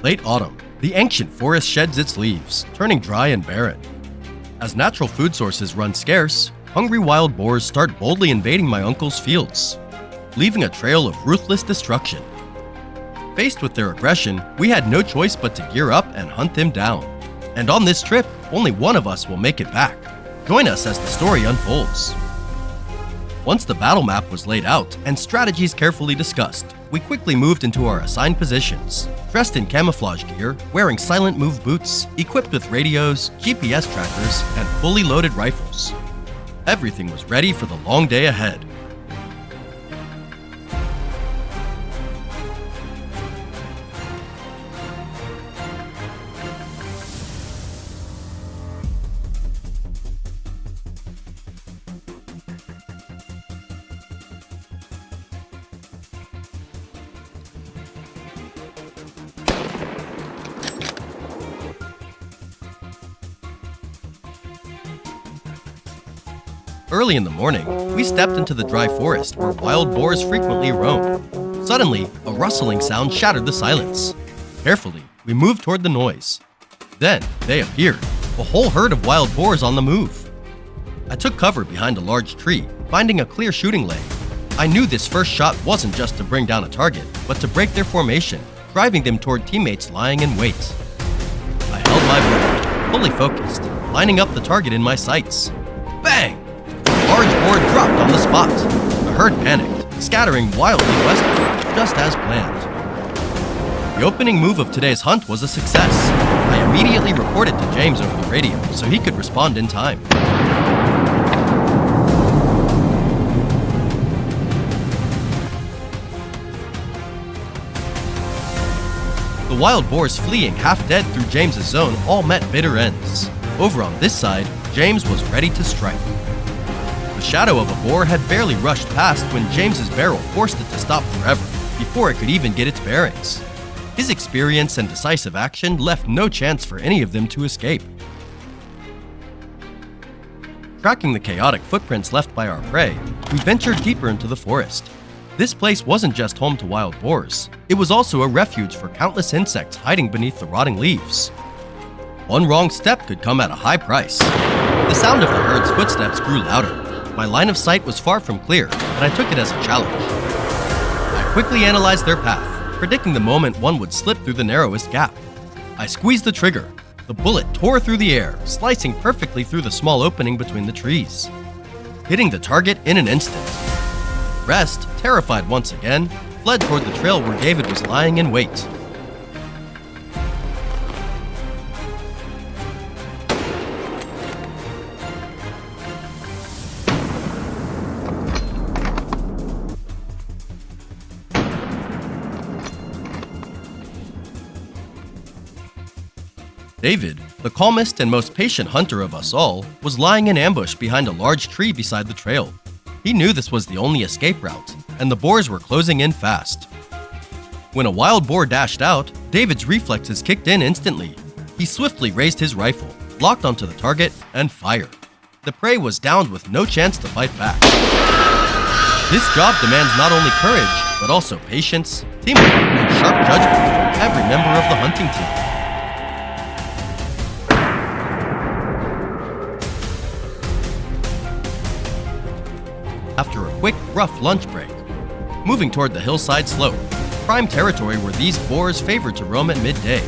Late autumn, the ancient forest sheds its leaves, turning dry and barren. As natural food sources run scarce, hungry wild boars start boldly invading my uncle's fields, leaving a trail of ruthless destruction. Faced with their aggression, we had no choice but to gear up and hunt them down. And on this trip, only one of us will make it back. Join us as the story unfolds. Once the battle map was laid out and strategies carefully discussed, we quickly moved into our assigned positions, dressed in camouflage gear, wearing silent move boots, equipped with radios, GPS trackers, and fully loaded rifles. Everything was ready for the long day ahead. Early in the morning, we stepped into the dry forest where wild boars frequently roam. Suddenly, a rustling sound shattered the silence. Carefully, we moved toward the noise. Then, they appeared, a whole herd of wild boars on the move. I took cover behind a large tree, finding a clear shooting lane. I knew this first shot wasn't just to bring down a target, but to break their formation, driving them toward teammates lying in wait. I held my bow, fully focused, lining up the target in my sights. Bang! A large boar dropped on the spot. The herd panicked, scattering wildly westward, just as planned. The opening move of today's hunt was a success. I immediately reported to James over the radio so he could respond in time. The wild boars fleeing half-dead through James's zone all met bitter ends. Over on this side, James was ready to strike. The shadow of a boar had barely rushed past when James's barrel forced it to stop forever, before it could even get its bearings. His experience and decisive action left no chance for any of them to escape. Tracking the chaotic footprints left by our prey, we ventured deeper into the forest. This place wasn't just home to wild boars, it was also a refuge for countless insects hiding beneath the rotting leaves. One wrong step could come at a high price. The sound of the herd's footsteps grew louder. My line of sight was far from clear, and I took it as a challenge. I quickly analyzed their path, predicting the moment one would slip through the narrowest gap. I squeezed the trigger. The bullet tore through the air, slicing perfectly through the small opening between the trees, hitting the target in an instant. The rest, terrified once again, fled toward the trail where David was lying in wait. David, the calmest and most patient hunter of us all, was lying in ambush behind a large tree beside the trail. He knew this was the only escape route, and the boars were closing in fast. When a wild boar dashed out, David's reflexes kicked in instantly. He swiftly raised his rifle, locked onto the target, and fired. The prey was downed with no chance to fight back. This job demands not only courage, but also patience, teamwork, and sharp judgment from every member of the hunting team. After a quick, rough lunch break, moving toward the hillside slope, prime territory where these boars favored to roam at midday.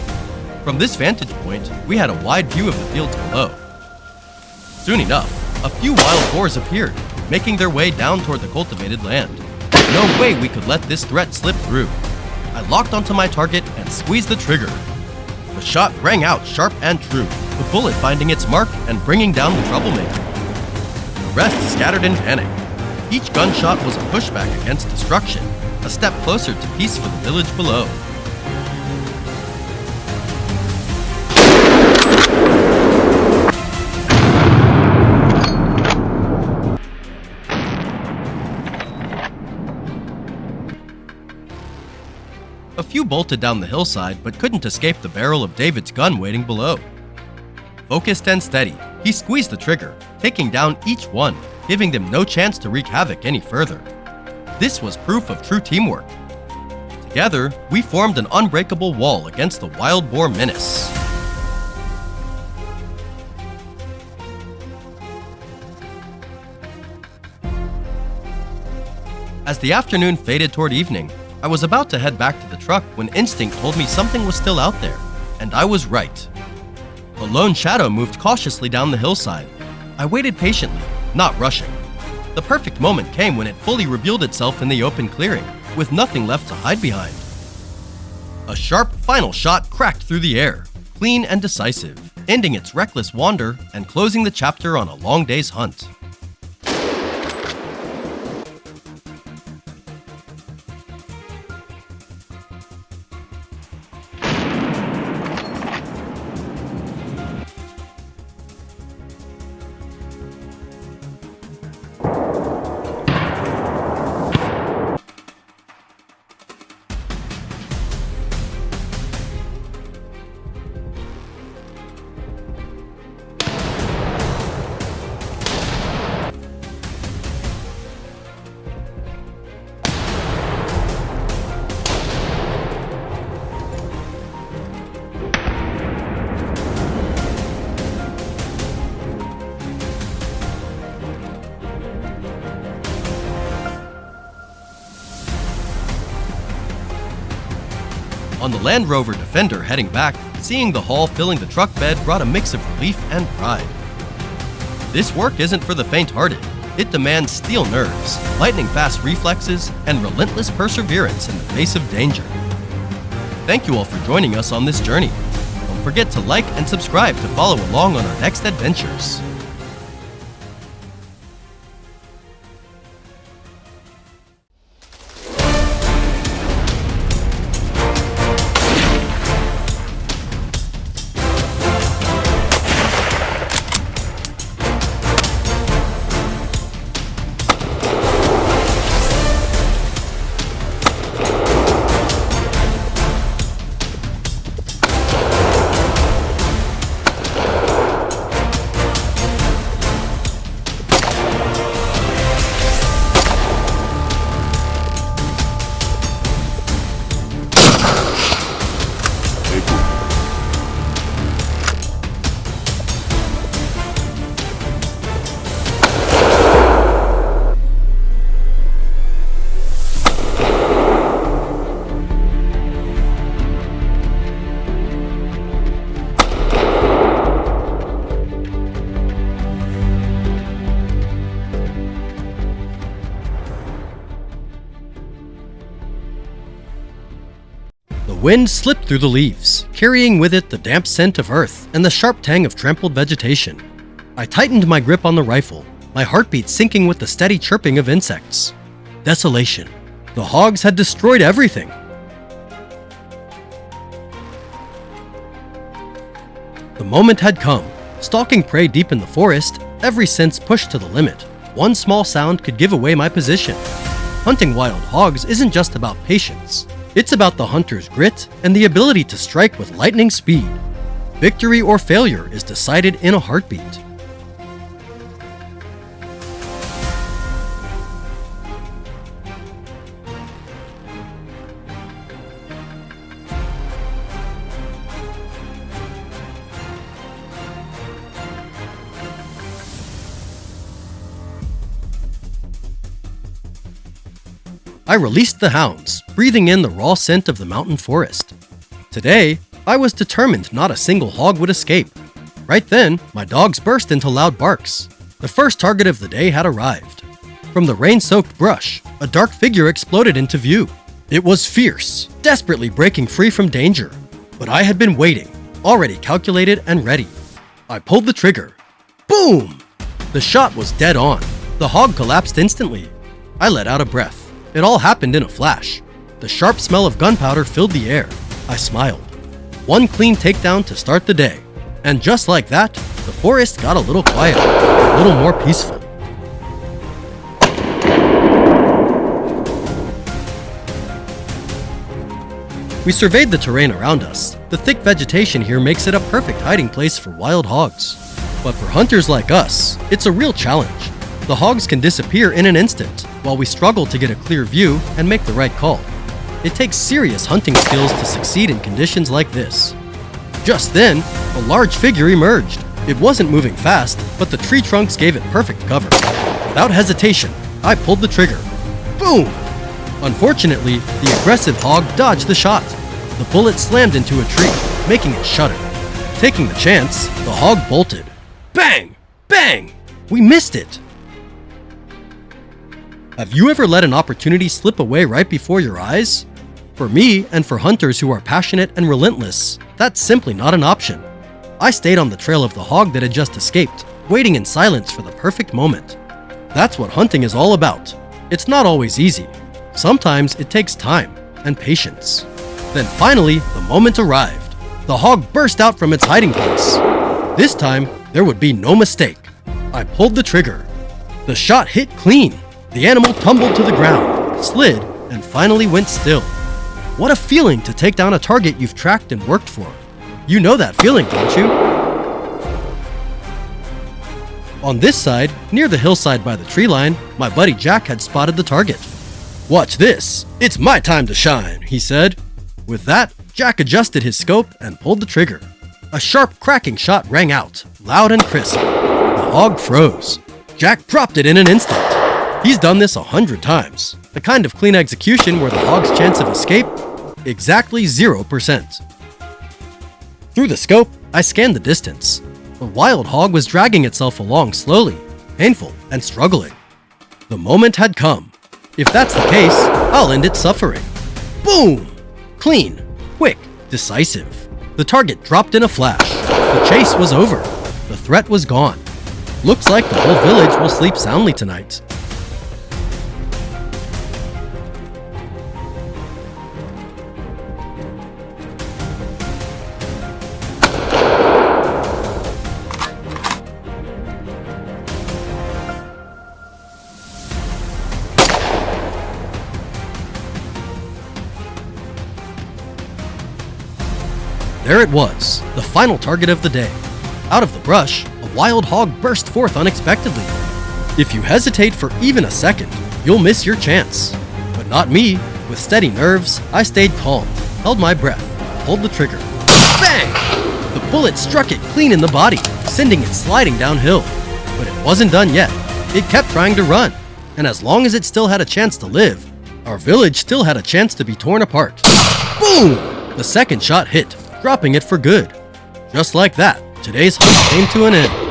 From this vantage point, we had a wide view of the fields below. Soon enough, a few wild boars appeared, making their way down toward the cultivated land. No way we could let this threat slip through. I locked onto my target and squeezed the trigger. The shot rang out sharp and true, the bullet finding its mark and bringing down the troublemaker. The rest scattered in panic. Each gunshot was a pushback against destruction, a step closer to peace for the village below. A few bolted down the hillside but couldn't escape the barrel of David's gun waiting below. Focused and steady, he squeezed the trigger, taking down each one, giving them no chance to wreak havoc any further. This was proof of true teamwork. Together, we formed an unbreakable wall against the wild boar menace. As the afternoon faded toward evening, I was about to head back to the truck when instinct told me something was still out there, and I was right. A lone shadow moved cautiously down the hillside. I waited patiently, not rushing. The perfect moment came when it fully revealed itself in the open clearing, with nothing left to hide behind. A sharp, final shot cracked through the air, clean and decisive, ending its reckless wander and closing the chapter on a long day's hunt. On the Land Rover Defender heading back, seeing the haul filling the truck bed brought a mix of relief and pride. This work isn't for the faint-hearted. It demands steel nerves, lightning-fast reflexes, and relentless perseverance in the face of danger. Thank you all for joining us on this journey. Don't forget to like and subscribe to follow along on our next adventures. The wind slipped through the leaves, carrying with it the damp scent of earth and the sharp tang of trampled vegetation. I tightened my grip on the rifle, my heartbeat sinking with the steady chirping of insects. Desolation. The hogs had destroyed everything. The moment had come. Stalking prey deep in the forest, every sense pushed to the limit. One small sound could give away my position. Hunting wild hogs isn't just about patience. It's about the hunter's grit and the ability to strike with lightning speed. Victory or failure is decided in a heartbeat. I released the hounds, breathing in the raw scent of the mountain forest. Today, I was determined not a single hog would escape. Right then, my dogs burst into loud barks. The first target of the day had arrived. From the rain-soaked brush, a dark figure exploded into view. It was fierce, desperately breaking free from danger. But I had been waiting, already calculated and ready. I pulled the trigger. Boom! The shot was dead on. The hog collapsed instantly. I let out a breath. It all happened in a flash. The sharp smell of gunpowder filled the air. I smiled. One clean takedown to start the day. And just like that, the forest got a little quieter, a little more peaceful. We surveyed the terrain around us. The thick vegetation here makes it a perfect hiding place for wild hogs. But for hunters like us, it's a real challenge. The hogs can disappear in an instant, while we struggle to get a clear view and make the right call. It takes serious hunting skills to succeed in conditions like this. Just then, a large figure emerged. It wasn't moving fast, but the tree trunks gave it perfect cover. Without hesitation, I pulled the trigger. Boom! Unfortunately, the aggressive hog dodged the shot. The bullet slammed into a tree, making it shudder. Taking the chance, the hog bolted. Bang! Bang! We missed it! Have you ever let an opportunity slip away right before your eyes? For me, and for hunters who are passionate and relentless, that's simply not an option. I stayed on the trail of the hog that had just escaped, waiting in silence for the perfect moment. That's what hunting is all about. It's not always easy. Sometimes it takes time and patience. Then finally, the moment arrived. The hog burst out from its hiding place. This time, there would be no mistake. I pulled the trigger. The shot hit clean. The animal tumbled to the ground, slid, and finally went still. What a feeling to take down a target you've tracked and worked for. You know that feeling, don't you? On this side, near the hillside by the tree line, my buddy Jack had spotted the target. "Watch this! It's my time to shine," he said. With that, Jack adjusted his scope and pulled the trigger. A sharp cracking shot rang out, loud and crisp. The hog froze. Jack dropped it in an instant. He's done this 100 times. The kind of clean execution where the hog's chance of escape? Exactly 0%. Through the scope, I scanned the distance. The wild hog was dragging itself along slowly, painful, and struggling. The moment had come. If that's the case, I'll end its suffering. Boom! Clean, quick, decisive. The target dropped in a flash. The chase was over. The threat was gone. Looks like the whole village will sleep soundly tonight. There it was, the final target of the day. Out of the brush, a wild hog burst forth unexpectedly. If you hesitate for even a second, you'll miss your chance. But not me. With steady nerves, I stayed calm, held my breath, pulled the trigger. Bang! The bullet struck it clean in the body, sending it sliding downhill. But it wasn't done yet. It kept trying to run. And as long as it still had a chance to live, our village still had a chance to be torn apart. Boom! The second shot hit, dropping it for good. Just like that, today's hunt came to an end.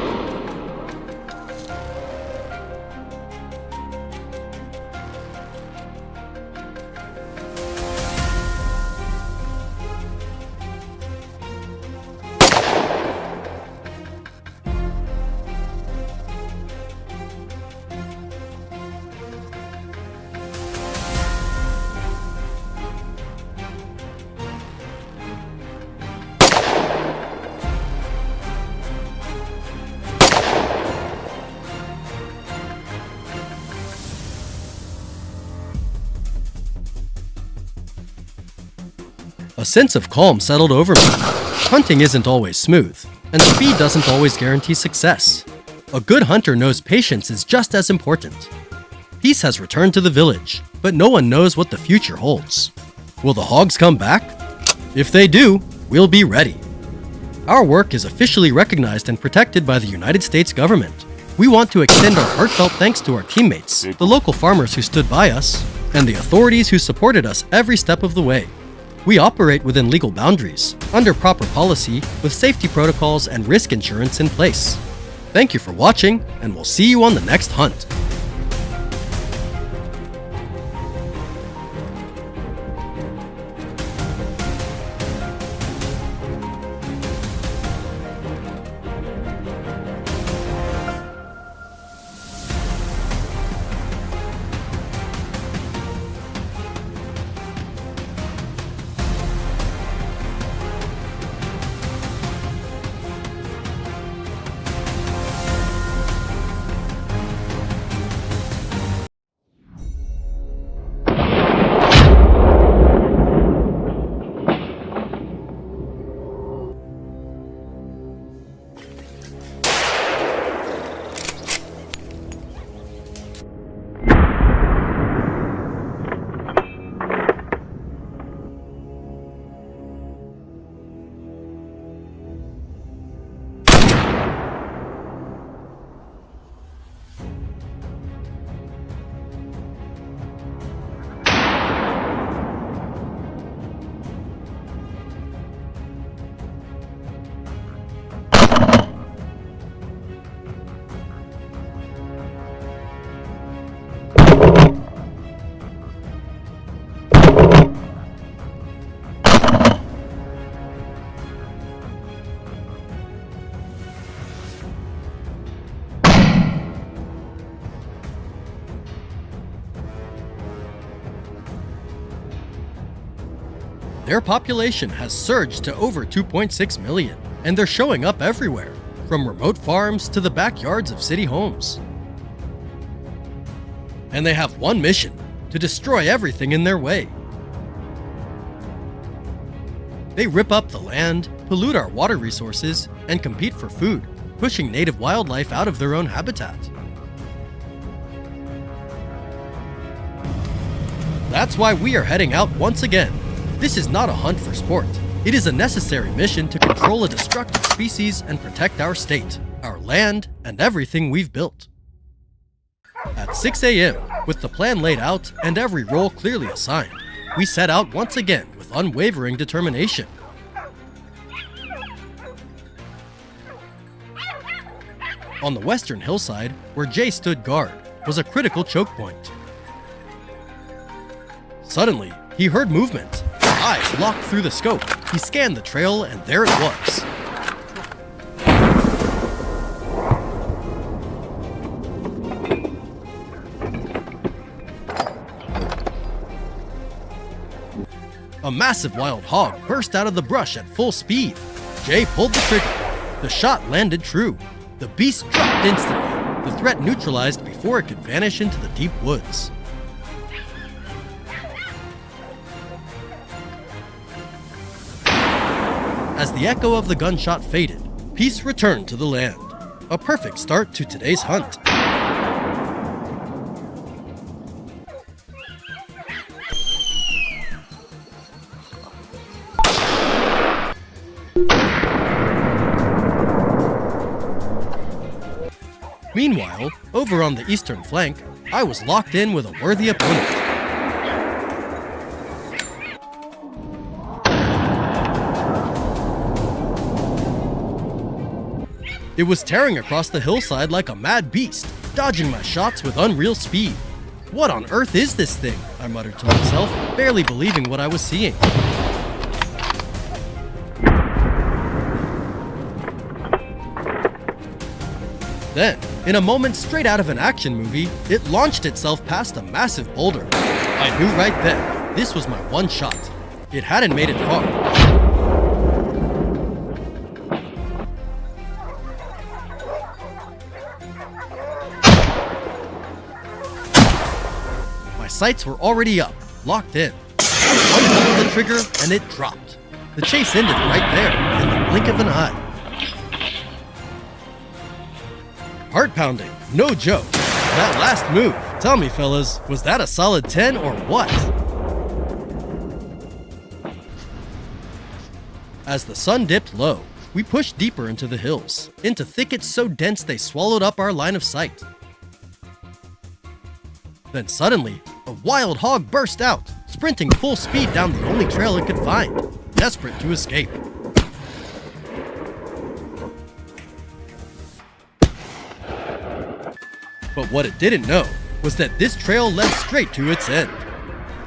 A sense of calm settled over me. Hunting isn't always smooth, and speed doesn't always guarantee success. A good hunter knows patience is just as important. Peace has returned to the village, but no one knows what the future holds. Will the hogs come back? If they do, we'll be ready. Our work is officially recognized and protected by the United States government. We want to extend our heartfelt thanks to our teammates, the local farmers who stood by us, and the authorities who supported us every step of the way. We operate within legal boundaries, under proper policy, with safety protocols and risk insurance in place. Thank you for watching, and we'll see you on the next hunt. Their population has surged to over 2.6 million, and they're showing up everywhere, from remote farms to the backyards of city homes. And they have one mission: to destroy everything in their way. They rip up the land, pollute our water resources, and compete for food, pushing native wildlife out of their own habitat. That's why we are heading out once again. This is not a hunt for sport. It is a necessary mission to control a destructive species and protect our state, our land, and everything we've built. At 6 a.m., with the plan laid out and every role clearly assigned, we set out once again with unwavering determination. On the western hillside, where Jay stood guard, was a critical choke point. Suddenly, he heard movement. His eyes locked through the scope. He scanned the trail, and there it was. A massive wild hog burst out of the brush at full speed. Jay pulled the trigger. The shot landed true. The beast dropped instantly, the threat neutralized before it could vanish into the deep woods. As the echo of the gunshot faded, peace returned to the land. A perfect start to today's hunt. Meanwhile, over on the eastern flank, I was locked in with a worthy opponent. It was tearing across the hillside like a mad beast, dodging my shots with unreal speed. What on earth is this thing? I muttered to myself, barely believing what I was seeing. Then, in a moment straight out of an action movie, it launched itself past a massive boulder. I knew right then, this was my one shot. It hadn't made it far. My sights were already up, locked in. I pulled the trigger and it dropped. The chase ended right there, in the blink of an eye. Heart pounding, no joke. That last move, tell me fellas, was that a solid 10 or what? As the sun dipped low, we pushed deeper into the hills, into thickets so dense they swallowed up our line of sight. Then suddenly, a wild hog burst out, sprinting full speed down the only trail it could find, desperate to escape. But what it didn't know was that this trail led straight to its end.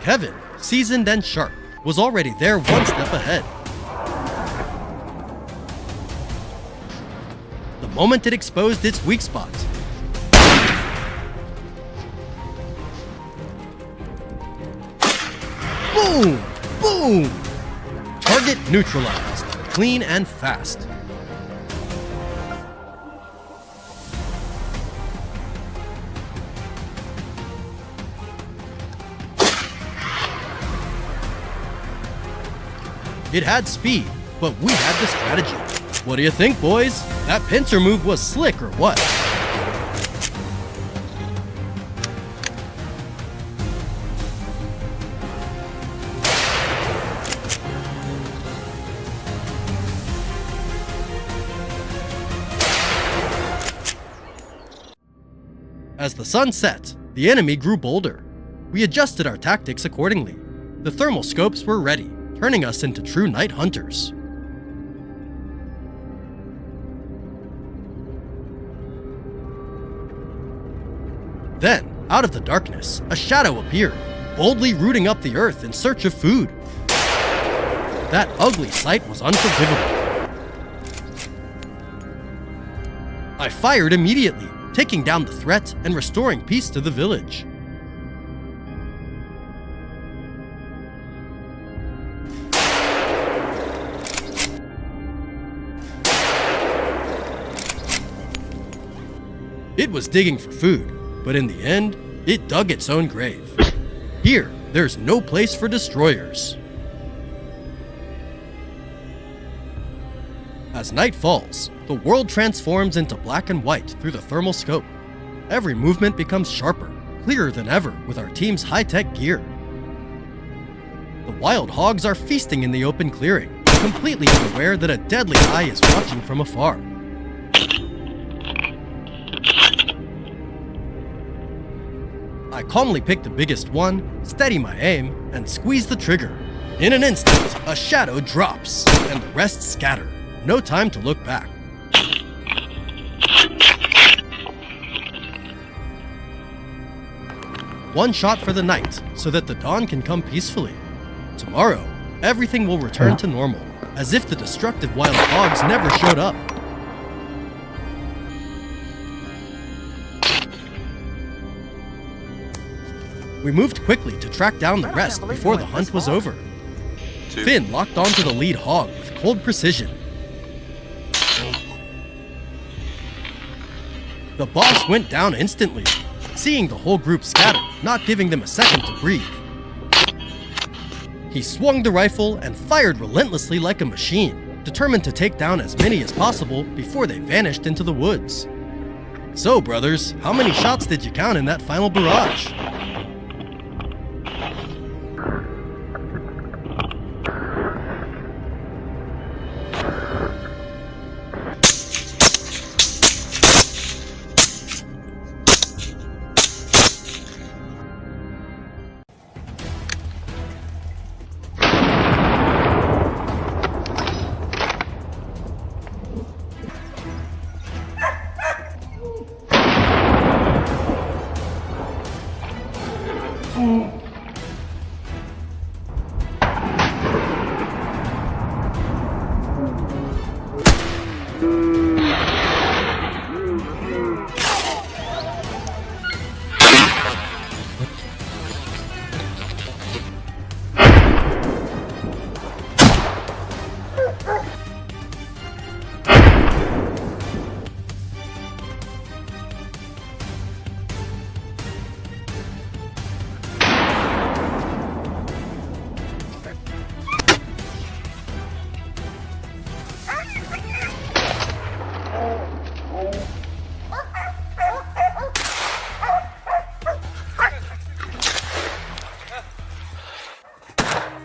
Kevin, seasoned and sharp, was already there one step ahead. The moment it exposed its weak spot, boom! Boom! Target neutralized, clean and fast. It had speed, but we had the strategy. What do you think, boys? That pincer move was slick or what? As the sun set, the enemy grew bolder. We adjusted our tactics accordingly. The thermal scopes were ready, turning us into true night hunters. Then, out of the darkness, a shadow appeared, boldly rooting up the earth in search of food. That ugly sight was unforgivable. I fired immediately, taking down the threat and restoring peace to the village. It was digging for food, but in the end, it dug its own grave. Here, there's no place for destroyers. As night falls, the world transforms into black and white through the thermal scope. Every movement becomes sharper, clearer than ever with our team's high-tech gear. The wild hogs are feasting in the open clearing, completely unaware that a deadly eye is watching from afar. I calmly pick the biggest one, steady my aim, and squeeze the trigger. In an instant, a shadow drops, and the rest scatter. No time to look back. One shot for the night, so that the dawn can come peacefully. Tomorrow, everything will return to normal, as if the destructive wild hogs never showed up. We moved quickly to track down the rest before the hunt was over. Finn locked onto the lead hog with cold precision. The boss went down instantly, seeing the whole group scatter, not giving them a second to breathe. He swung the rifle and fired relentlessly like a machine, determined to take down as many as possible before they vanished into the woods. So, brothers, how many shots did you count in that final barrage?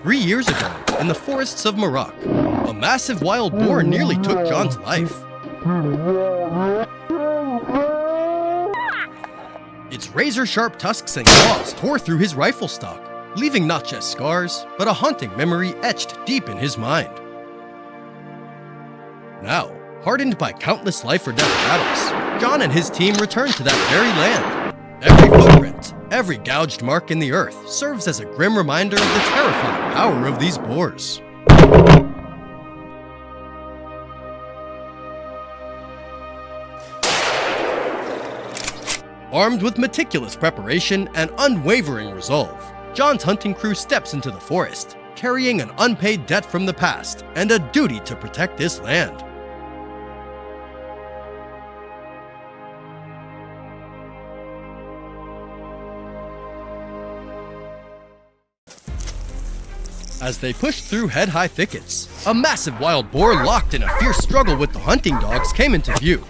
Three years ago, in the forests of Morocco, a massive wild boar nearly took John's life. Its razor-sharp tusks and claws tore through his rifle stock, leaving not just scars, but a haunting memory etched deep in his mind. Now, hardened by countless life-or-death battles, John and his team return to that very land. Every footprint, every gouged mark in the earth serves as a grim reminder of the terrifying power of these boars. Armed with meticulous preparation and unwavering resolve, John's hunting crew steps into the forest, carrying an unpaid debt from the past and a duty to protect this land. As they pushed through head-high thickets, a massive wild boar locked in a fierce struggle with the hunting dogs came into view.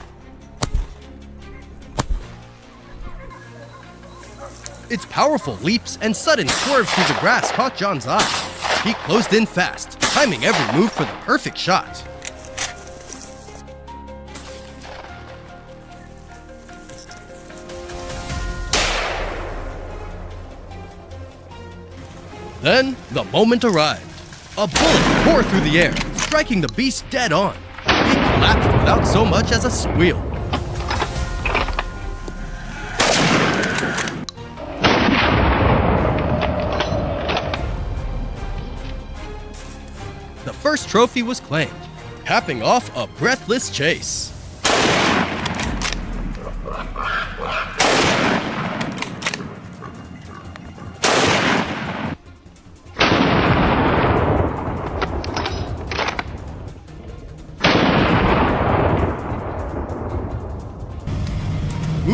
Its powerful leaps and sudden swerves through the grass caught John's eye. He closed in fast, timing every move for the perfect shot. Then, the moment arrived. A bullet tore through the air, striking the beast dead on. He collapsed without so much as a squeal. The first trophy was claimed, capping off a breathless chase.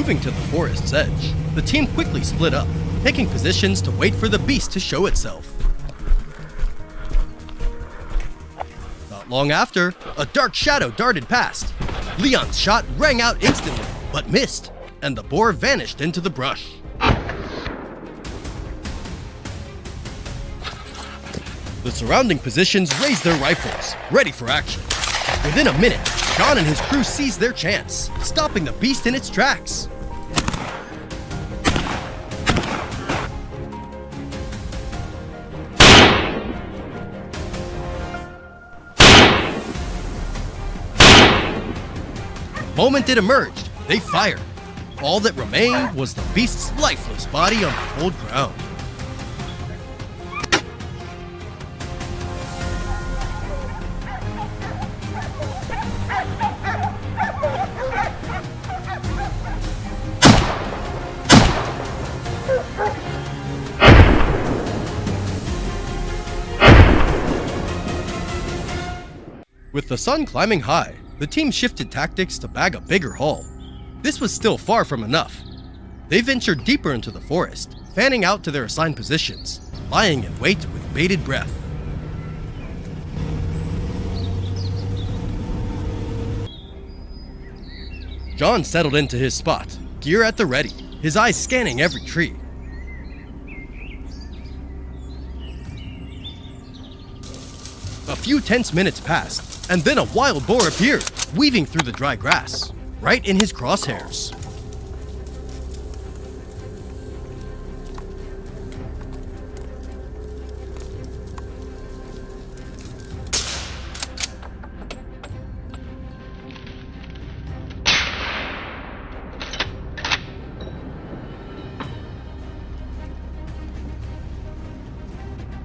Moving to the forest's edge, the team quickly split up, taking positions to wait for the beast to show itself. Not long after, a dark shadow darted past. Leon's shot rang out instantly, but missed, and the boar vanished into the brush. The surrounding positions raised their rifles, ready for action. Within a minute, John and his crew seized their chance, stopping the beast in its tracks. The moment it emerged, they fired. All that remained was the beast's lifeless body on the cold ground. With the sun climbing high, the team shifted tactics to bag a bigger haul. This was still far from enough. They ventured deeper into the forest, fanning out to their assigned positions, lying in wait with bated breath. John settled into his spot, gear at the ready, his eyes scanning every tree. A few tense minutes passed, and then a wild boar appeared, weaving through the dry grass, right in his crosshairs.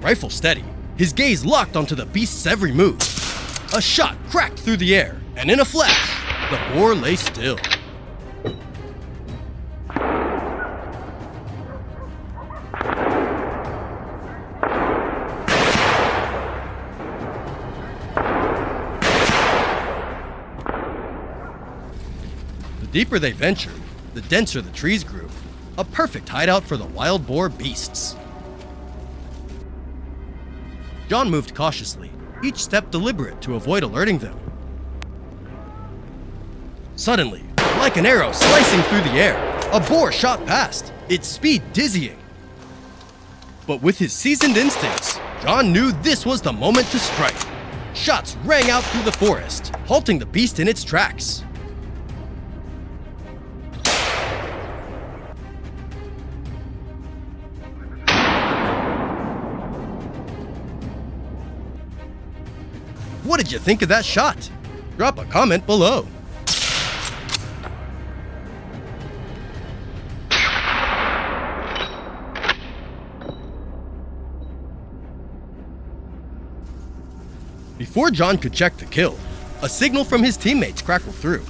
Rifle steady, his gaze locked onto the beast's every move. A shot cracked through the air, and in a flash, the boar lay still. The deeper they ventured, the denser the trees grew, a perfect hideout for the wild boar beasts. John moved cautiously, each step deliberate to avoid alerting them. Suddenly, like an arrow slicing through the air, a boar shot past, its speed dizzying. But with his seasoned instincts, John knew this was the moment to strike. Shots rang out through the forest, halting the beast in its tracks. What did you think of that shot? Drop a comment below. Before John could check the kill, a signal from his teammates crackled through.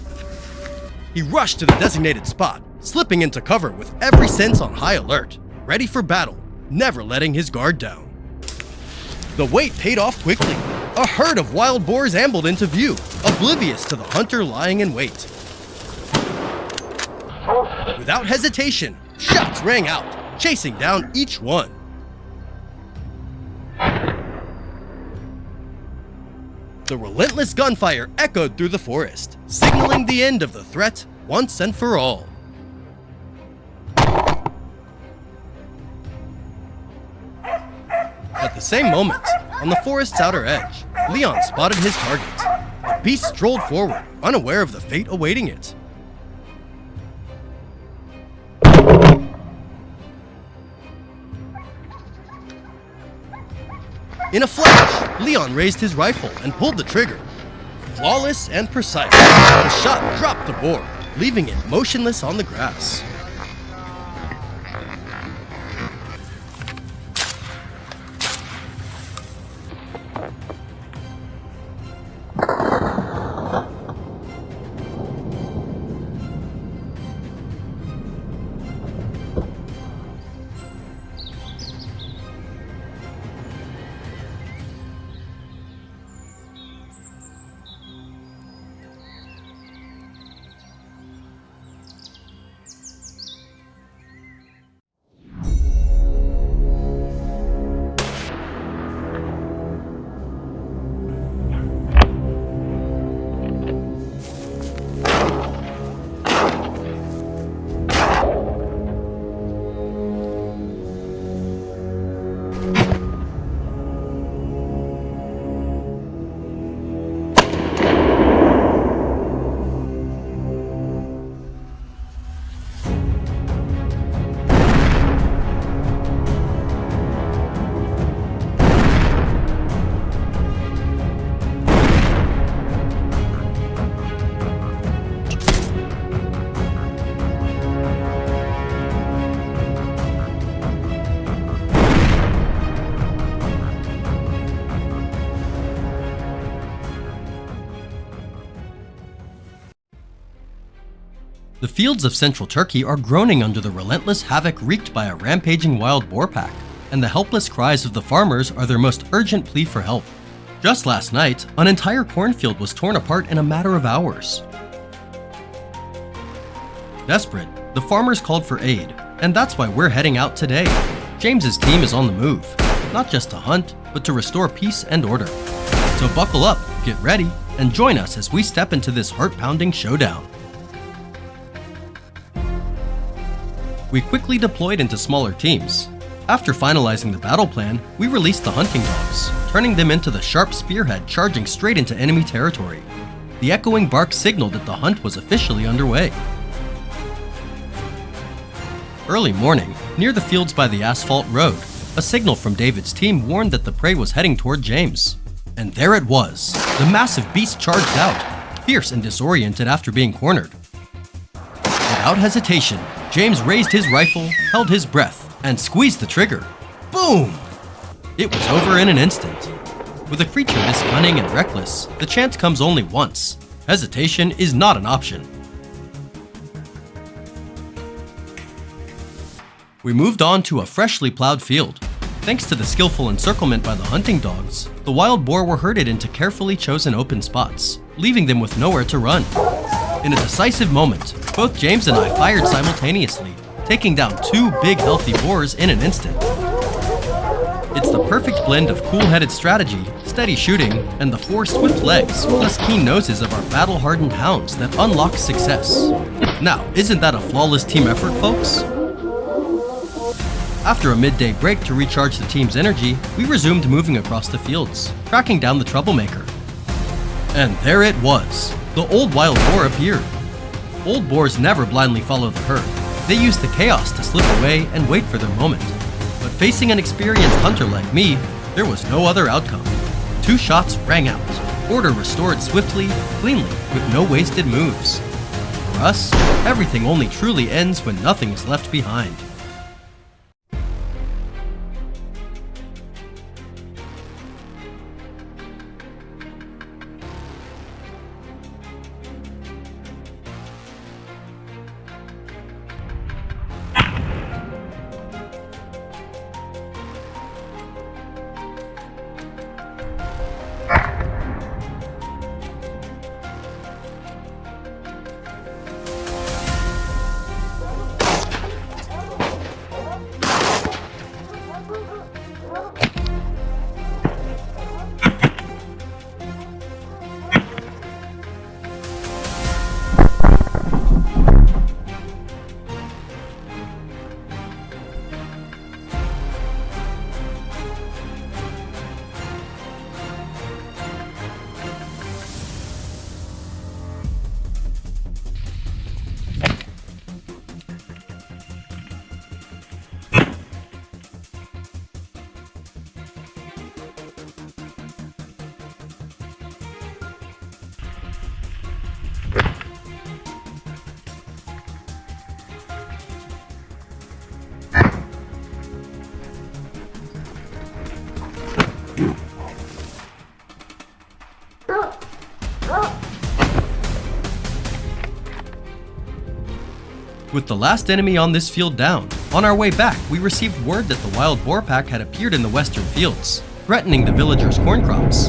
He rushed to the designated spot, slipping into cover with every sense on high alert, ready for battle, never letting his guard down. The wait paid off quickly. A herd of wild boars ambled into view, oblivious to the hunter lying in wait. Without hesitation, shots rang out, chasing down each one. The relentless gunfire echoed through the forest, signaling the end of the threat once and for all. At the same moment, on the forest's outer edge, Leon spotted his target. The beast strolled forward, unaware of the fate awaiting it. In a flash, Leon raised his rifle and pulled the trigger. Flawless and precise, the shot dropped the boar, leaving it motionless on the grass. The fields of central Turkey are groaning under the relentless havoc wreaked by a rampaging wild boar pack, and the helpless cries of the farmers are their most urgent plea for help. Just last night, an entire cornfield was torn apart in a matter of hours. Desperate, the farmers called for aid, and that's why we're heading out today. James's team is on the move, not just to hunt, but to restore peace and order. So buckle up, get ready, and join us as we step into this heart-pounding showdown. We quickly deployed into smaller teams. After finalizing the battle plan, we released the hunting dogs, turning them into the sharp spearhead charging straight into enemy territory. The echoing bark signaled that the hunt was officially underway. Early morning, near the fields by the asphalt road, a signal from David's team warned that the prey was heading toward James. And there it was. The massive beast charged out, fierce and disoriented after being cornered. Without hesitation, James raised his rifle, held his breath, and squeezed the trigger. Boom! It was over in an instant. With a creature this cunning and reckless, the chance comes only once. Hesitation is not an option. We moved on to a freshly plowed field. Thanks to the skillful encirclement by the hunting dogs, the wild boar were herded into carefully chosen open spots, leaving them with nowhere to run. In a decisive moment, both James and I fired simultaneously, taking down 2 big healthy boars in an instant. It's the perfect blend of cool-headed strategy, steady shooting, and the 4 swift legs plus keen noses of our battle-hardened hounds that unlock success. Now, isn't that a flawless team effort, folks? After a midday break to recharge the team's energy, we resumed moving across the fields, tracking down the troublemaker. And there it was. The old wild boar appeared. Old boars never blindly follow the herd. They use the chaos to slip away and wait for their moment. But facing an experienced hunter like me, there was no other outcome. 2 shots rang out. Order restored swiftly, cleanly, with no wasted moves. For us, everything only truly ends when nothing is left behind. With the last enemy on this field down, on our way back we received word that the wild boar pack had appeared in the western fields, threatening the villagers' corn crops.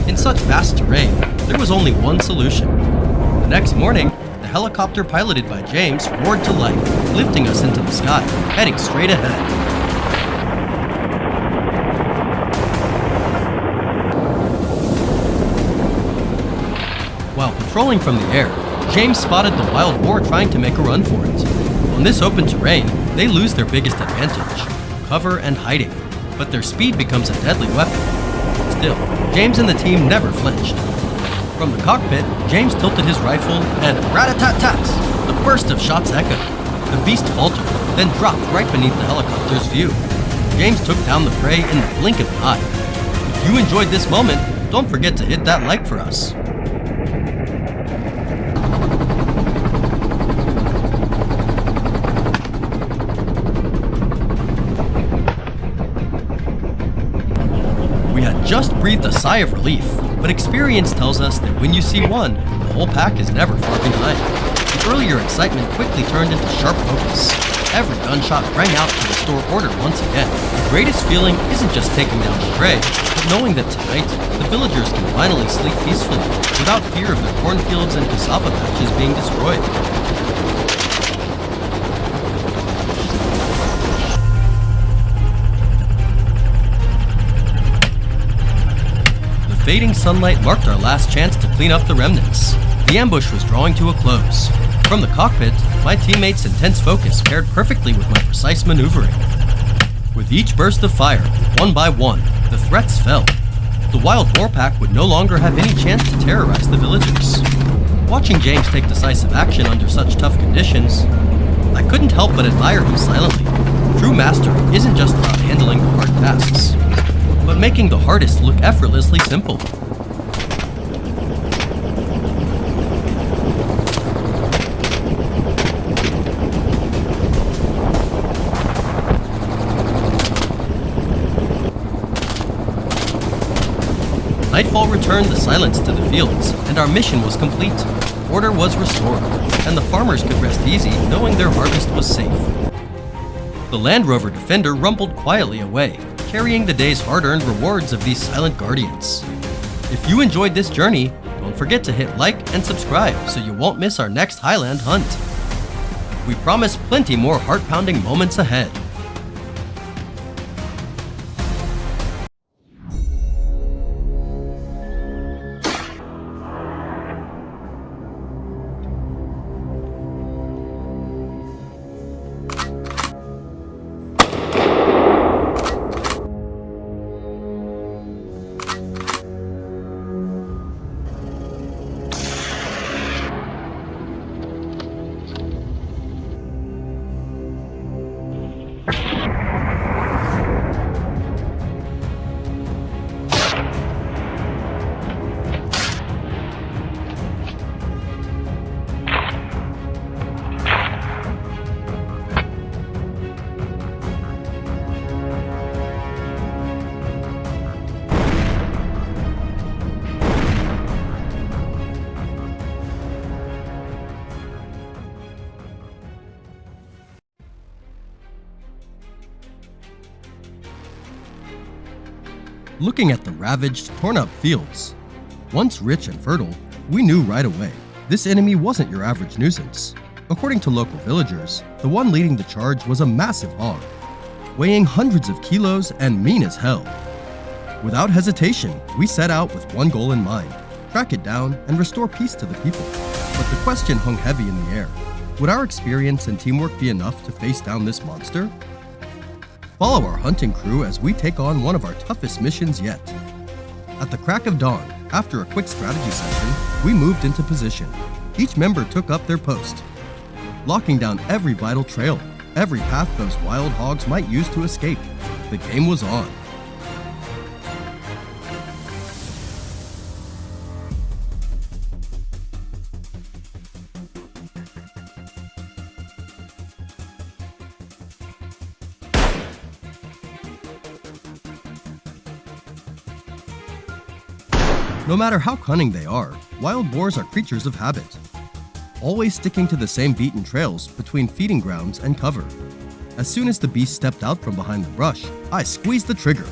In such vast terrain, there was only one solution. The next morning, the helicopter piloted by James roared to life, lifting us into the sky, heading straight ahead. While patrolling from the air, James spotted the wild boar trying to make a run for it. On this open terrain, they lose their biggest advantage, cover and hiding, but their speed becomes a deadly weapon. Still, James and the team never flinched. From the cockpit, James tilted his rifle and rat-a-tat-tat! The burst of shots echoed. The beast faltered, then dropped right beneath the helicopter's view. James took down the prey in the blink of an eye. If you enjoyed this moment, don't forget to hit that like for us. Just breathed a sigh of relief, but experience tells us that when you see one, the whole pack is never far behind. The Earlier excitement quickly turned into sharp focus. Every gunshot rang out to restore order once again. The greatest feeling isn't just taking down the prey, but knowing that tonight, the villagers can finally sleep peacefully, without fear of their cornfields and cassava patches being destroyed. The fading sunlight marked our last chance to clean up the remnants. The ambush was drawing to a close. From the cockpit, my teammates' intense focus paired perfectly with my precise maneuvering. With each burst of fire, one by one, the threats fell. The wild boar pack would no longer have any chance to terrorize the villagers. Watching James take decisive action under such tough conditions, I couldn't help but admire him silently. True mastery isn't just about handling the hard tasks, but making the hardest look effortlessly simple. Nightfall returned the silence to the fields, and our mission was complete. Order was restored, and the farmers could rest easy knowing their harvest was safe. The Land Rover Defender rumbled quietly away, carrying the day's hard-earned rewards of these silent guardians. If you enjoyed this journey, don't forget to hit like and subscribe so you won't miss our next Highland hunt. We promise plenty more heart-pounding moments ahead. Looking at the ravaged, torn-up fields, once rich and fertile, we knew right away this enemy wasn't your average nuisance. According to local villagers, the one leading the charge was a massive hog, weighing hundreds of kilos and mean as hell. Without hesitation, we set out with one goal in mind: track it down and restore peace to the people. But the question hung heavy in the air. Would our experience and teamwork be enough to face down this monster? Follow our hunting crew as we take on one of our toughest missions yet. At the crack of dawn, after a quick strategy session, we moved into position. Each member took up their post, locking down every vital trail, every path those wild hogs might use to escape. The game was on. No matter how cunning they are, wild boars are creatures of habit, always sticking to the same beaten trails between feeding grounds and cover. As soon as the beast stepped out from behind the brush, I squeezed the trigger.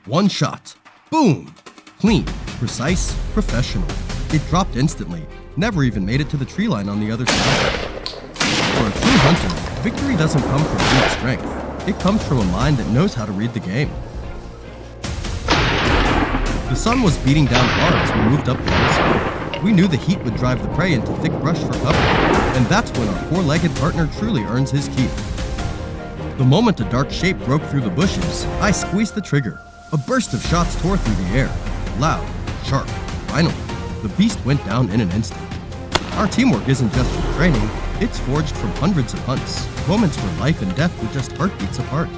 One shot. Boom! Clean, precise, professional. It dropped instantly, never even made it to the tree line on the other side. For a true hunter, victory doesn't come from brute strength. It comes from a mind that knows how to read the game. The sun was beating down hard as we moved up the hillside. We knew the heat would drive the prey into thick brush for cover, and that's when our four-legged partner truly earns his keep. The moment a dark shape broke through the bushes, I squeezed the trigger. A burst of shots tore through the air. Loud, sharp. Finally, the beast went down in an instant. Our teamwork isn't just from training, it's forged from hundreds of hunts, moments where life and death were just heartbeats apart.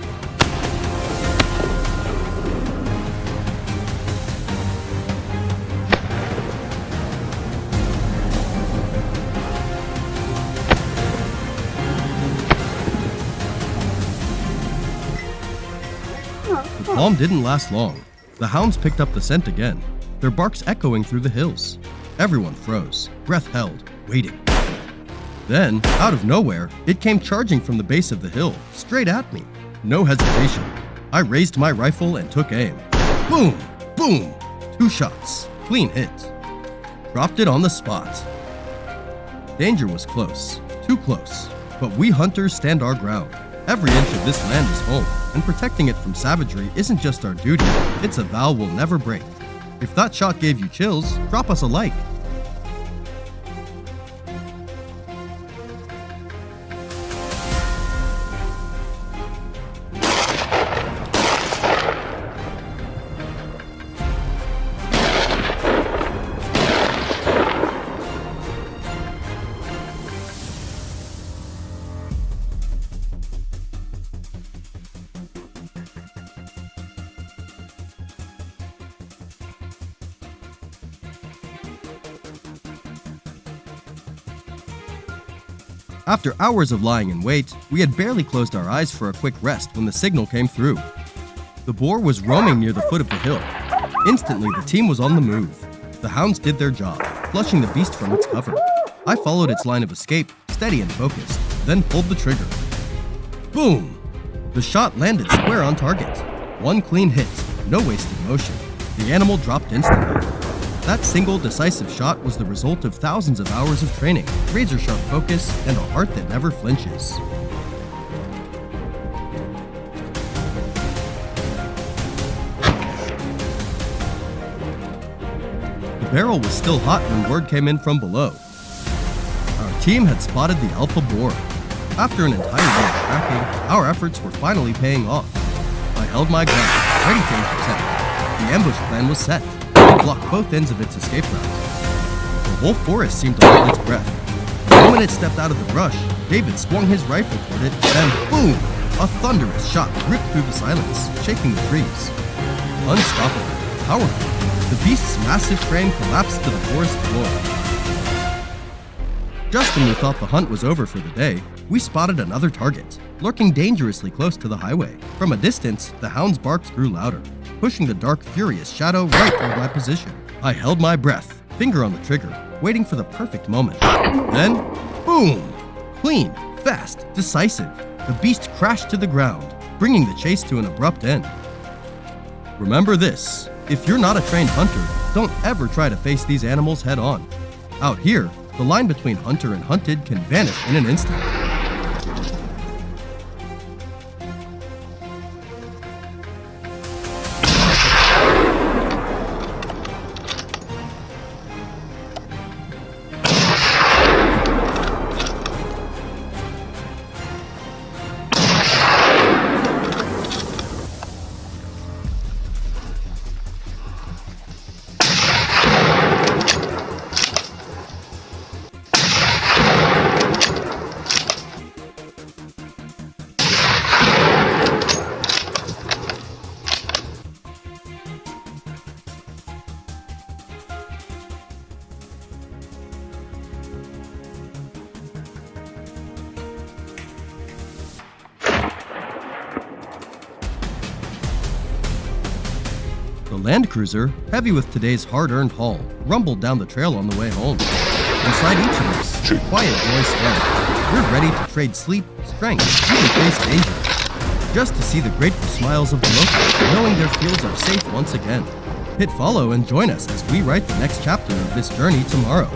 The calm didn't last long. The hounds picked up the scent again, their barks echoing through the hills. Everyone froze, breath held, waiting. Then, out of nowhere, it came charging from the base of the hill, straight at me. No hesitation. I raised my rifle and took aim. Boom! Boom! 2 shots. Clean hit. Dropped it on the spot. Danger was close. Too close. But we hunters stand our ground. Every inch of this land is home, and protecting it from savagery isn't just our duty, it's a vow we'll never break. If that shot gave you chills, drop us a like. After hours of lying in wait, we had barely closed our eyes for a quick rest when the signal came through. The boar was roaming near the foot of the hill. Instantly, the team was on the move. The hounds did their job, flushing the beast from its cover. I followed its line of escape, steady and focused, then pulled the trigger. Boom! The shot landed square on target. 1 clean hit, no wasted motion. The animal dropped instantly. That single decisive shot was the result of thousands of hours of training, razor-sharp focus, and a heart that never flinches. The barrel was still hot when word came in from below. Our team had spotted the alpha boar. After an entire day of tracking, our efforts were finally paying off. I held my ground, ready to intercept. The ambush plan was set. Blocked both ends of its escape route. The whole forest seemed to hold its breath. The moment it stepped out of the brush, David swung his rifle toward it, and boom! A thunderous shot ripped through the silence, shaking the trees. Unstoppable, powerful, the beast's massive frame collapsed to the forest floor. Just when we thought the hunt was over for the day, we spotted another target, lurking dangerously close to the highway. From a distance, the hound's barks grew louder, pushing the dark, furious shadow right toward my position. I held my breath, finger on the trigger, waiting for the perfect moment. Then, boom! Clean, fast, decisive. The beast crashed to the ground, bringing the chase to an abrupt end. Remember this, if you're not a trained hunter, don't ever try to face these animals head on. Out here, the line between hunter and hunted can vanish in an instant. The Land Cruiser, heavy with today's hard-earned haul, rumbled down the trail on the way home. Inside each of us, a quiet voice said, "We're ready to trade sleep, strength, even face danger." Just to see the grateful smiles of the locals, knowing their fields are safe once again. Hit follow and join us as we write the next chapter of this journey tomorrow.